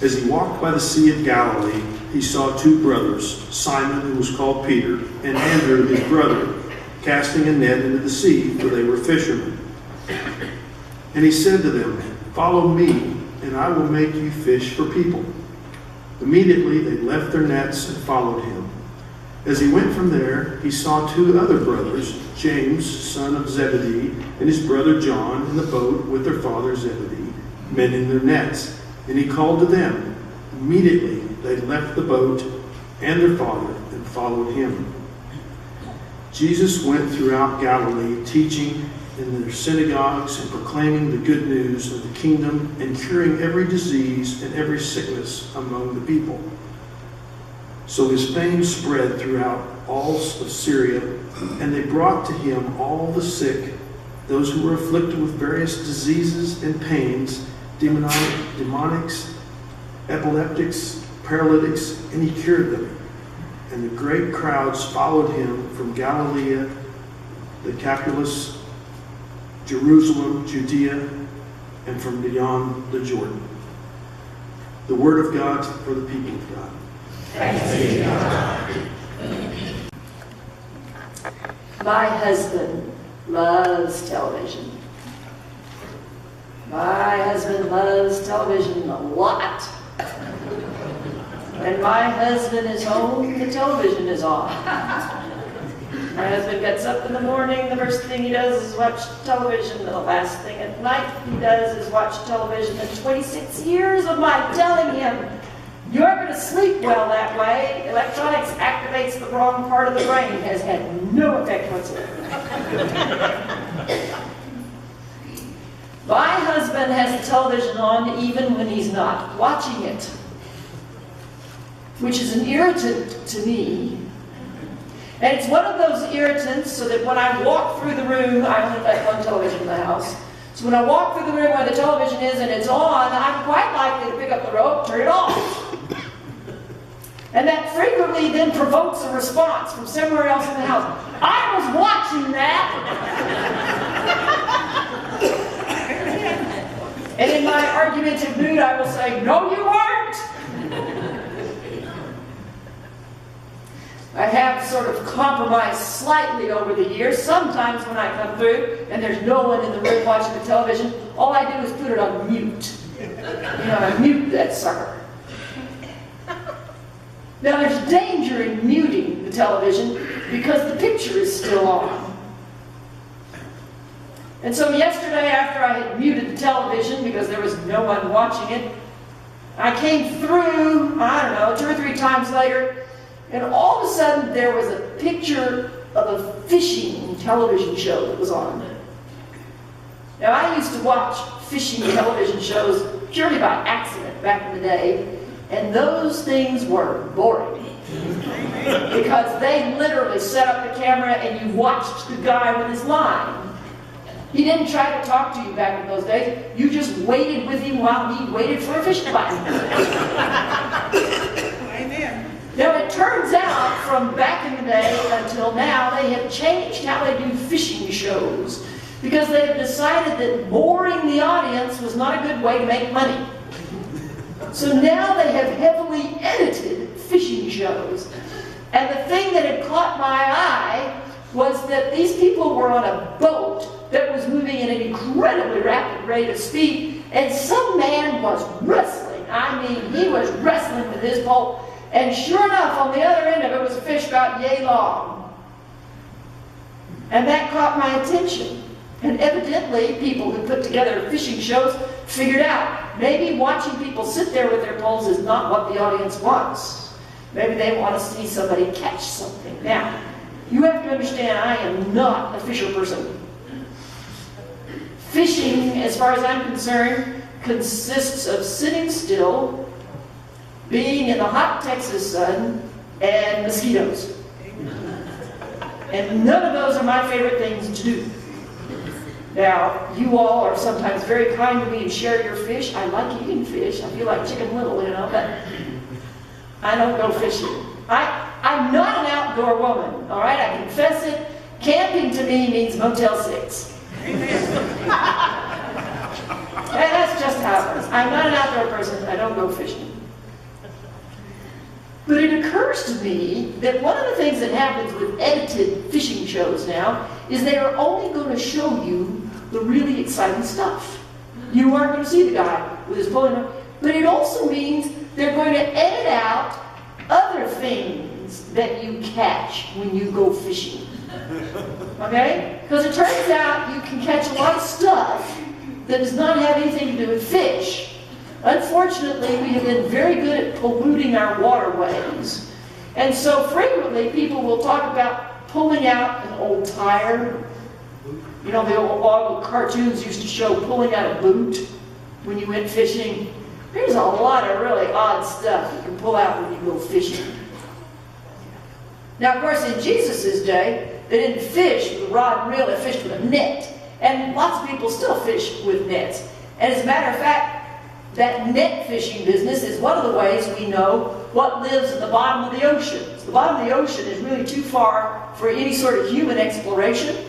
As he walked by the Sea of Galilee, he saw two brothers, Simon, who was called Peter, and Andrew, his brother, casting a net into the sea, for they were fishermen. And he said to them, "Follow me, and I will make you fish for people." Immediately they left their nets and followed him. As he went from there, he saw two other brothers, James, son of Zebedee, and his brother John, in the boat with their father Zebedee, mending their nets. And he called to them. Immediately they left the boat and their father and followed him. Jesus went throughout Galilee, teaching in their synagogues and proclaiming the good news of the kingdom and curing every disease and every sickness among the people. So his fame spread throughout all of Syria, and they brought to him all the sick, those who were afflicted with various diseases and pains, demonics, epileptics, paralytics, and he cured them. And the great crowds followed him from Galilee, the Decapolis, Jerusalem, Judea, and from beyond the Jordan. The word of God for the people of God. Thanks be to God. My husband loves television. My husband loves television a lot. When my husband is home, the television is on. My husband gets up in the morning, the first thing he does is watch television. The last thing at night he does is watch television. And 26 years of my telling him, "You're going to sleep well that way. Electronics activates the wrong part of the brain," has had no effect whatsoever. My husband has the television on even when he's not watching it, which is an irritant to me. And it's one of those irritants so that when I walk through the room, I only have one television in the house, so when I walk through the room where the television is and it's on, I'm quite likely to pick up the remote, turn it off. And that frequently then provokes a response from somewhere else in the house. "I was watching that." And in my argumentative mood, I will say, "No, you weren't." I have sort of compromised slightly over the years. Sometimes when I come through and there's no one in the room watching the television, all I do is put it on mute. I mute that sucker. Now there's danger in muting the television because the picture is still on. And so yesterday, after I had muted the television because there was no one watching it, I came through, I don't know, 2 or 3 times later, and all of a sudden there was a picture of a fishing television show that was on. Now I used to watch fishing television shows purely by accident back in the day, and those things were boring. Because they literally set up the camera and you watched the guy with his line. He didn't try to talk to you back in those days. You just waited with him while he waited for a fishing line. Amen. Now it turns out from back in the day until now, they have changed how they do fishing shows because they have decided that boring the audience was not a good way to make money. So now they have heavily edited fishing shows. And the thing that had caught my eye was that these people were on a boat that was moving at an incredibly rapid rate of speed, and some man was wrestling. I mean, he was wrestling with his pole, and sure enough, on the other end of it was a fish about yay long. And that caught my attention. And evidently, people who put together fishing shows figured out maybe watching people sit there with their poles is not what the audience wants. Maybe they want to see somebody catch something. Now, you have to understand, I am not a fisher person. Fishing, as far as I'm concerned, consists of sitting still, being in the hot Texas sun, and mosquitoes. And none of those are my favorite things to do. Now, you all are sometimes very kind to me and share your fish. I like eating fish. I feel like Chicken Little, but I don't go fishing. I'm not an outdoor woman, all right? I confess it. Camping to me means Motel 6. And that's just how it is. I'm not an outdoor person. I don't go fishing. But it occurs to me that one of the things that happens with edited fishing shows now is they are only going to show you the really exciting stuff. You aren't going to see the guy with his pulling hook. But it also means they're going to edit out other things that you catch when you go fishing. Okay? Because it turns out you can catch a lot of stuff that does not have anything to do with fish. Unfortunately, we have been very good at polluting our waterways. And so frequently people will talk about pulling out an old tire. You know, the old cartoons used to show pulling out a boot when you went fishing. There's a lot of really odd stuff you can pull out when you go fishing. Now, of course, in Jesus' day, they didn't fish with a rod and reel, they fished with a net. And lots of people still fish with nets. And as a matter of fact, that net fishing business is one of the ways we know what lives at the bottom of the oceans. The bottom of the ocean is really too far for any sort of human exploration.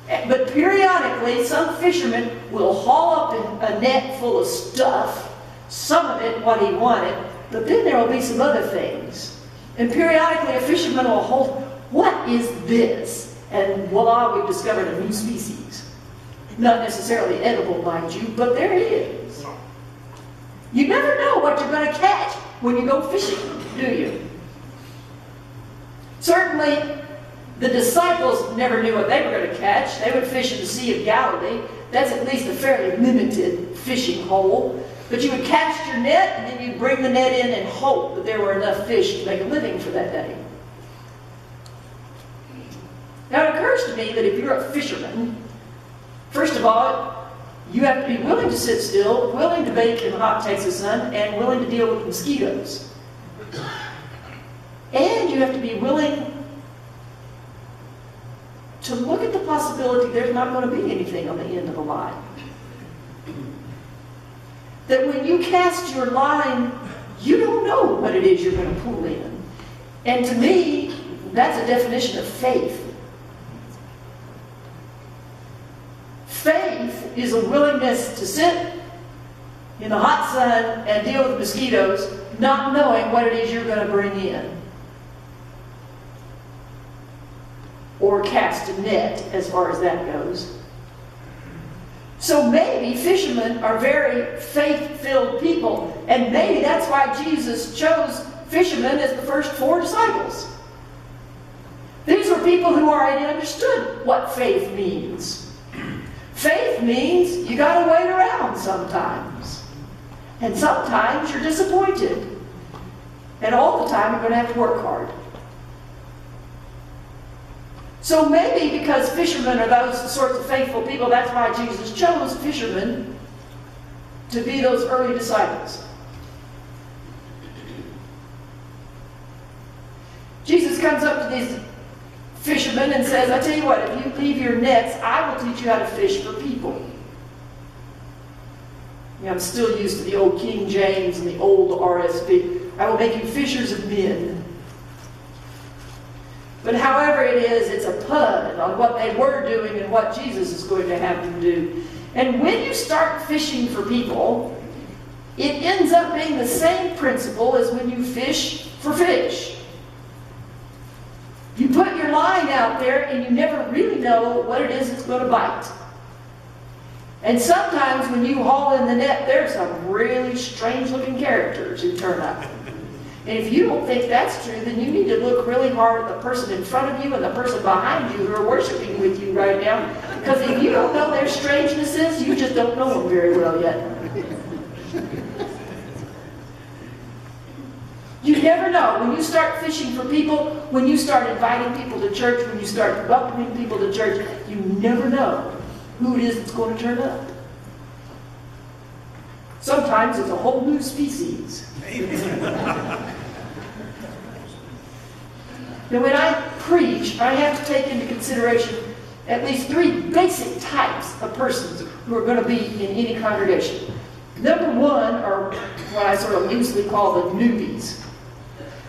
But periodically, some fisherman will haul up a net full of stuff, some of it what he wanted, but then there will be some other things. And periodically, a fisherman will hold, what is this? And voila, we've discovered a new species. Not necessarily edible, mind you, but there it is. You never know what you're going to catch when you go fishing, do you? Certainly, the disciples never knew what they were going to catch. They would fish in the Sea of Galilee. That's at least a fairly limited fishing hole. But you would cast your net, and then you'd bring the net in and hope that there were enough fish to make a living for that day. Now, it occurs to me that if you're a fisherman, first of all, you have to be willing to sit still, willing to bake in the hot Texas sun, and willing to deal with mosquitoes. And you have to be willing to look at the possibility there's not going to be anything on the end of the line. That when you cast your line, you don't know what it is you're going to pull in. And to me, that's a definition of faith. Faith is a willingness to sit in the hot sun and deal with mosquitoes, not knowing what it is you're going to bring in. Or cast a net, as far as that goes. So maybe fishermen are very faith-filled people, and maybe that's why Jesus chose fishermen as the first 4 disciples. These were people who already understood what faith means. Faith means you got to wait around sometimes. And sometimes you're disappointed. And all the time you're going to have to work hard. So maybe because fishermen are those sorts of faithful people, that's why Jesus chose fishermen to be those early disciples. Jesus comes up to these fishermen and says, I tell you what, if you leave your nets, I will teach you how to fish for people. I'm still used to the old King James and the old RSV. I will make you fishers of men. But however it is, it's a pun on what they were doing and what Jesus is going to have them do. And when you start fishing for people, it ends up being the same principle as when you fish for fish. You put your line out there and you never really know what it is that's going to bite. And sometimes when you haul in the net, there's some really strange-looking characters who turn up. And if you don't think that's true, then you need to look really hard at the person in front of you and the person behind you who are worshiping with you right now. Because if you don't know their strangenesses, you just don't know them very well yet. You never know. When you start fishing for people, when you start inviting people to church, when you start welcoming people to church, you never know who it is that's going to turn up. Sometimes it's a whole new species. Now, when I preach, I have to take into consideration at least 3 basic types of persons who are going to be in any congregation. Number 1 are what I sort of loosely call the newbies.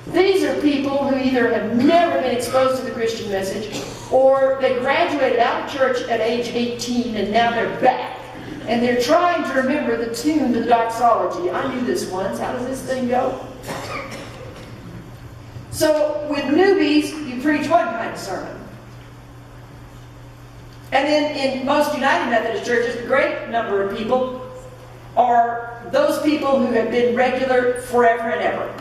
These are people who either have never been exposed to the Christian message, or they graduated out of church at age 18 and now they're back And they're trying to remember the tune to the doxology. I knew this once. How does this thing go? So with newbies, you preach one kind of sermon. And then in most United Methodist churches, a great number of people are those people who have been regular forever and ever.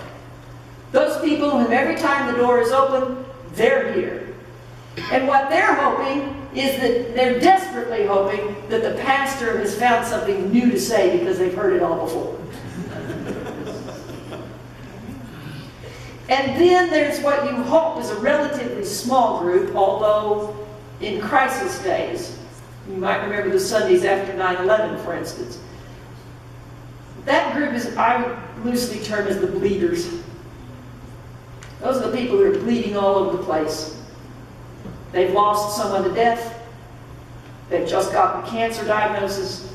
Those people whom every time the door is open, they're here. And what they're hoping is that they're desperately hoping that the pastor has found something new to say because they've heard it all before. And then there's what you hope is a relatively small group, although in crisis days, you might remember the Sundays after 9/11, for instance. That group is, I would loosely term as the bleeders. Those are the people who are bleeding all over the place. They've lost someone to death. They've just gotten a cancer diagnosis.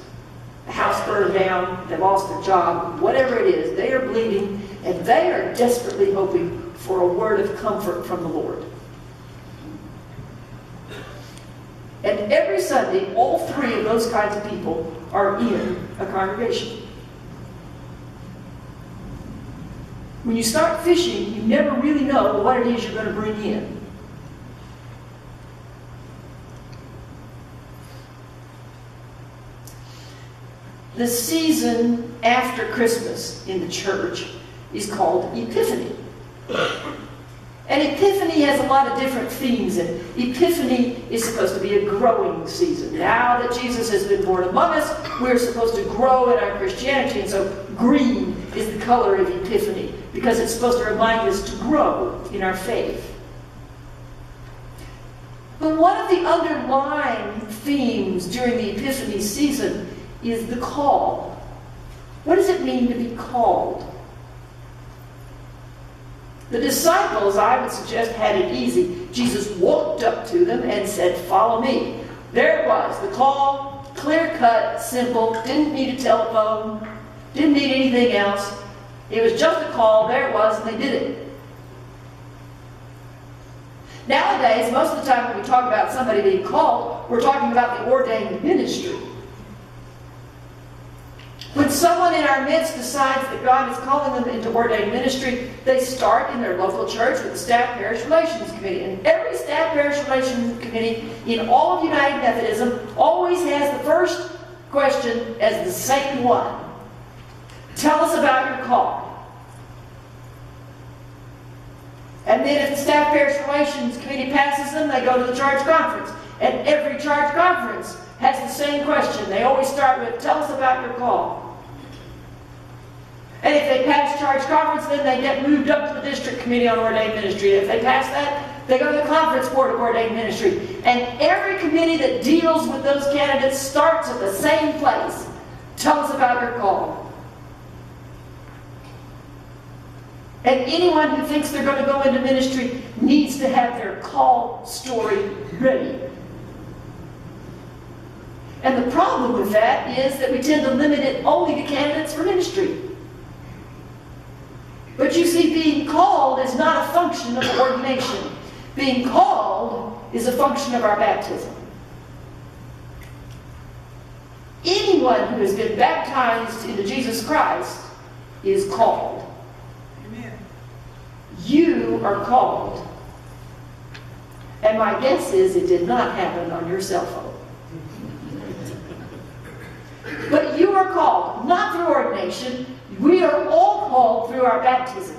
The house burned down. They lost their job. Whatever it is, they are bleeding, and they are desperately hoping for a word of comfort from the Lord. And every Sunday, all three of those kinds of people are in a congregation. When you start fishing, you never really know what it is you're going to bring in. The season after Christmas in the church is called Epiphany. And Epiphany has a lot of different themes in it. Epiphany is supposed to be a growing season. Now that Jesus has been born among us, we're supposed to grow in our Christianity. And so green is the color of Epiphany because it's supposed to remind us to grow in our faith. But one of the underlying themes during the Epiphany season is the call. What does it mean to be called? The disciples, I would suggest, had it easy. Jesus walked up to them and said, "Follow me." There it was, the call, clear-cut, simple, didn't need a telephone, didn't need anything else. It was just a call, there it was, and they did it. Nowadays, most of the time when we talk about somebody being called, we're talking about the ordained ministry. When someone in our midst decides that God is calling them into ordained ministry, they start in their local church with the Staff Parish Relations Committee. And every Staff Parish Relations Committee in all of United Methodism always has the first question as the same one. Tell us about your call. And then if the Staff Parish Relations Committee passes them, they go to the charge conference. And every charge conference has the same question. They always start with, tell us about your call. And if they pass charge conference, then they get moved up to the district committee on ordained ministry. If they pass that, they go to the conference board of ordained ministry. And every committee that deals with those candidates starts at the same place. Tell us about your call. And anyone who thinks they're going to go into ministry needs to have their call story ready. And the problem with that is that we tend to limit it only to candidates for ministry. But you see, being called is not a function of ordination. Being called is a function of our baptism. Anyone who has been baptized into Jesus Christ is called. Amen. You are called. And my guess is it did not happen on your cell phone. But you are called, not through ordination. We are all called through our baptism.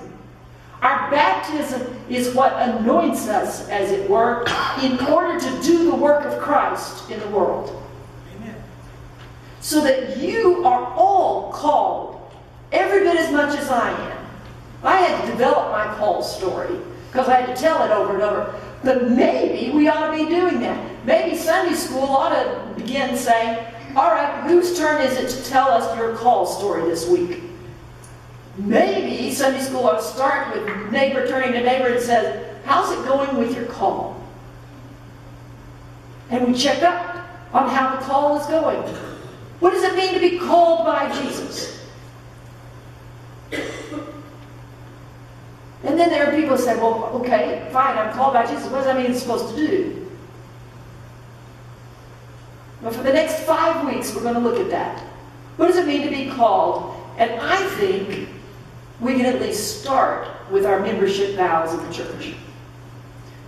Our baptism is what anoints us, as it were, in order to do the work of Christ in the world. Amen. So that you are all called, every bit as much as I am. I had to develop my call story, because I had to tell it over and over. But maybe we ought to be doing that. Maybe Sunday school ought to begin saying, all right, whose turn is it to tell us your call story this week? Maybe Sunday school ought to start with neighbor turning to neighbor and says, how's it going with your call? And we check up on how the call is going. What does it mean to be called by Jesus? And then there are people who say, well, okay, fine, I'm called by Jesus. What does that mean it's supposed to do? But for the next 5 weeks, we're going to look at that. What does it mean to be called? And I think we can at least start with our membership vows of the church.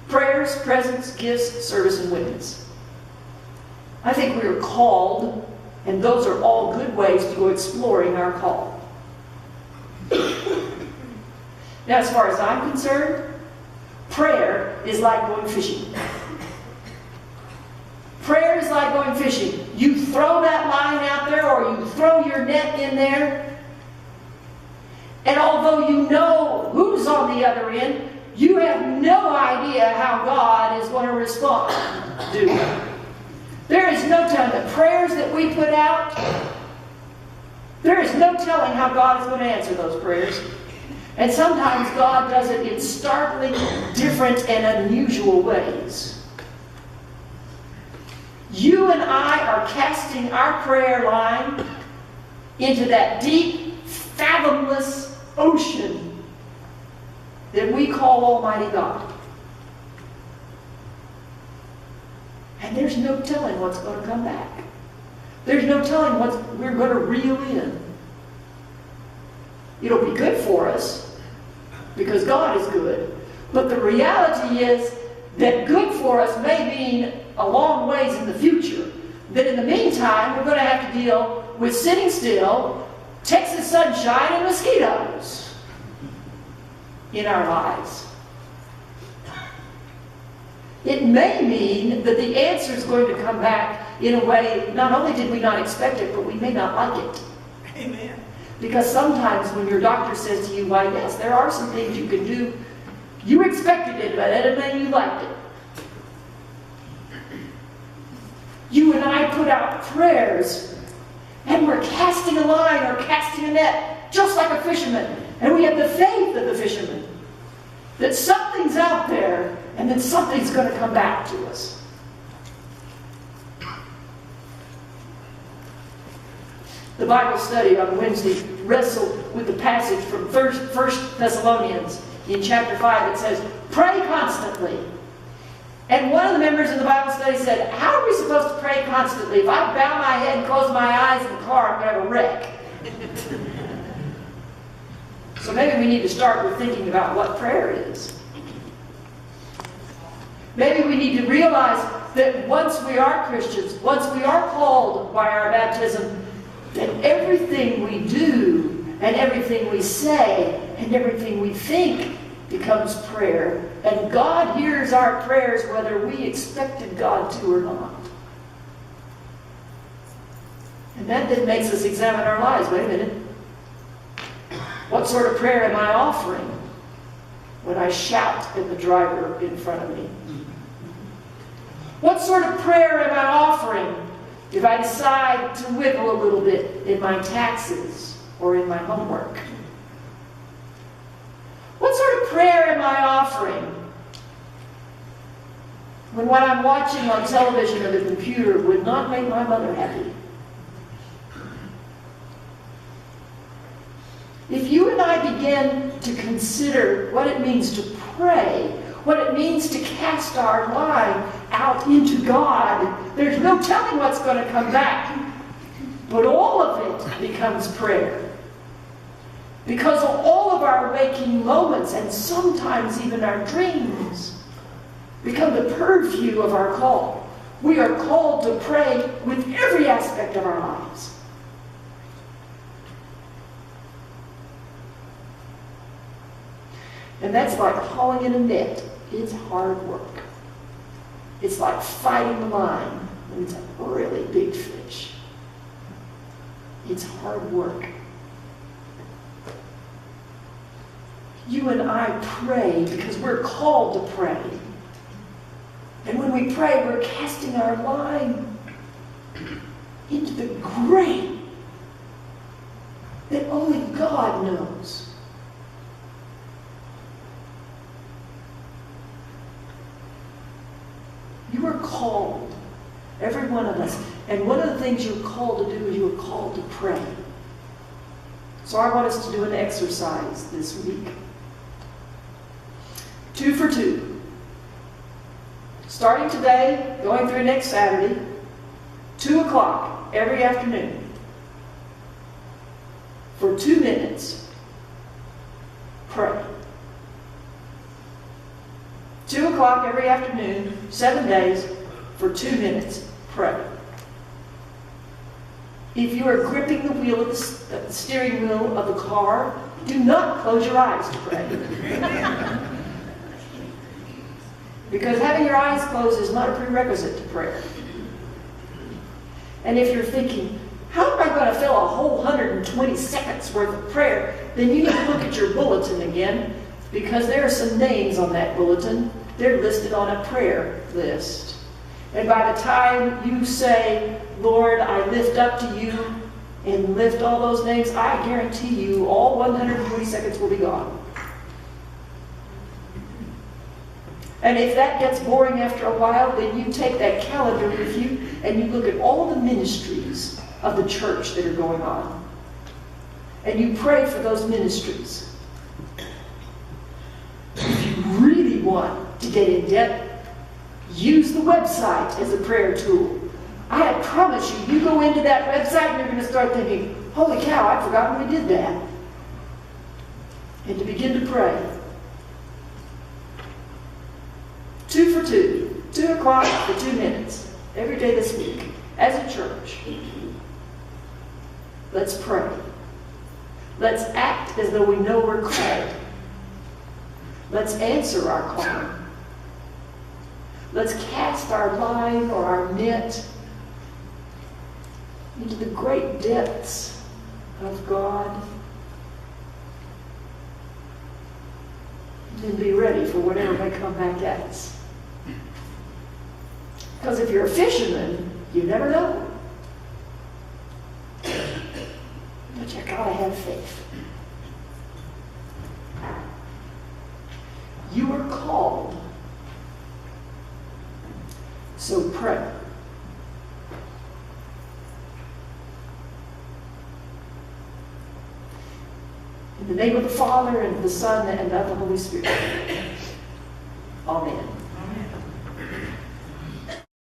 Prayers, presence, gifts, service, and witness. I think we are called, and those are all good ways to go exploring our call. Now, as far as I'm concerned, prayer is like going fishing. Prayer is like going fishing. You throw that line out there, or you throw your net in there, and although you know who's on the other end, you have no idea how God is going to respond, do you? There is no telling the prayers that we put out. There is no telling how God is going to answer those prayers. And sometimes God does it in startling, different, and unusual ways. You and I are casting our prayer line into that deep, fathomless ocean that we call Almighty God. And there's no telling what's going to come back. There's no telling what we're going to reel in. It'll be good for us, because God is good. But the reality is that good for us may mean a long ways in the future. That in the meantime, we're going to have to deal with sitting still, Texas sunshine, and mosquitoes in our lives. It may mean that the answer is going to come back in a way, not only did we not expect it, but we may not like it. Amen. Because sometimes when your doctor says to you, why, yes, there are some things you can do, you expected it, but that doesn't mean you liked it. You and I put out prayers, and we're casting a line or casting a net, just like a fisherman. And we have the faith of the fisherman, that something's out there, and that something's going to come back to us. The Bible study on Wednesday wrestled with the passage from 1 Thessalonians in chapter 5 that says, pray constantly. And one of the members of the Bible study said, how are we supposed to pray constantly? If I bow my head and close my eyes in the car, I'm going to have a wreck. So maybe we need to start with thinking about what prayer is. Maybe we need to realize that once we are Christians, once we are called by our baptism, that everything we do and everything we say and everything we think becomes prayer. And God hears our prayers whether we expected God to or not. And that then makes us examine our lives. Wait a minute. What sort of prayer am I offering when I shout at the driver in front of me? What sort of prayer am I offering if I decide to wiggle a little bit in my taxes or in my homework? What sort of prayer am I offering when what I'm watching on television or the computer would not make my mother happy? If you and I begin to consider what it means to pray, what it means to cast our line out into God, there's no telling what's going to come back. But all of it becomes prayer. Because all of our waking moments, and sometimes even our dreams, become the purview of our call. We are called to pray with every aspect of our lives. And that's like hauling in a net. It's hard work. It's like fighting the line when it's a really big fish. It's hard work. You and I pray because we're called to pray. And when we pray, we're casting our line into the great that only God knows. You are called, every one of us. And one of the things you're called to do is you're called to pray. So I want us to do an exercise this week. 2 for 2. Starting today, going through next Saturday, 2 o'clock every afternoon, for 2 minutes, pray. 2 o'clock every afternoon, 7 days, for 2 minutes, pray. If you are gripping the wheel of the steering wheel of the car, do not close your eyes to pray. Because having your eyes closed is not a prerequisite to prayer. And if you're thinking, how am I going to fill a whole 120 seconds worth of prayer? Then you need to look at your bulletin again, because there are some names on that bulletin. They're listed on a prayer list. And by the time you say, Lord, I lift up to you, and lift all those names, I guarantee you all 120 seconds will be gone. And if that gets boring after a while, then you take that calendar with you and you look at all the ministries of the church that are going on. And you pray for those ministries. If you really want to get in debt, use the website as a prayer tool. I promise you, you go into that website and you're going to start thinking, holy cow, I'd forgotten we did that. And to begin to pray. 2 for 2. 2 o'clock for 2 minutes. Every day this week. As a church. Let's pray. Let's act as though we know we're called. Let's answer our call. Let's cast our line or our net into the great depths of God and be ready for whatever may come back at us. Because if you're a fisherman, you never know. But you gotta have faith. You are called. So pray. In the name of the Father, and of the Son, and of the Holy Spirit. Amen.